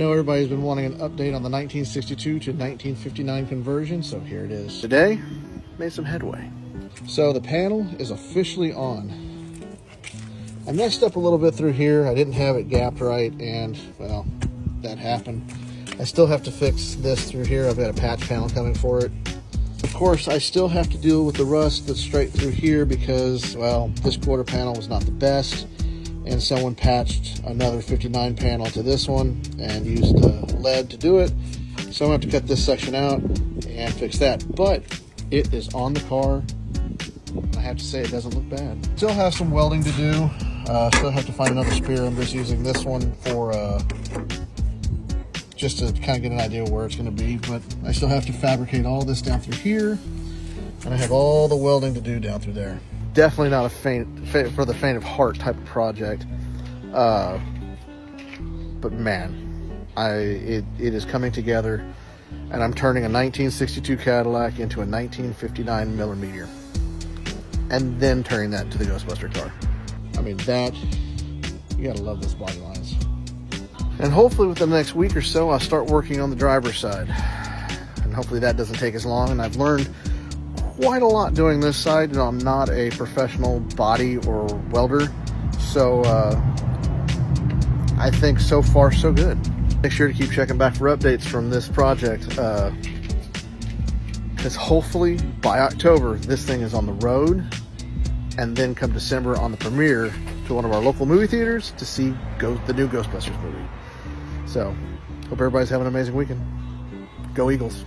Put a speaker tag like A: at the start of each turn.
A: I know everybody's been wanting an update on the 1962 to 1959 conversion, so here it is. Today, made some headway. So the panel is officially on. I messed up a little bit through here. I didn't have it gapped right, and, well, that happened. I still have to fix this through here. I've got a patch panel coming for it. Of course, I still have to deal with the rust that's straight through here because, well, this quarter panel was not the best. And someone patched another 59 panel to this one and used lead to do it. So I'm going to have to cut this section out and fix that. But it is on the car. I have to say it doesn't look bad. Still have some welding to do. Still have to find another spear. I'm just using this one for just to kind of get an idea where it's going to be. But I still have to fabricate all this down through here. And I have all the welding to do down through there. Definitely not for the faint of heart type of project, but man, it is coming together, and I'm turning a 1962 Cadillac into a 1959 Millimeter, and then turning that into the Ghostbuster car. I mean, that, you gotta love those body lines. And hopefully within the next week or so, I'll start working on the driver's side, and hopefully that doesn't take as long. And I've learned quite a lot doing this side. You know, I'm not a professional body or welder, so I think so far so good. Make sure to keep checking back for updates from this project, because hopefully by October this thing is on the road, and then come December on the premiere to one of our local movie theaters to see the new Ghostbusters movie. So hope everybody's having an amazing weekend. Go Eagles.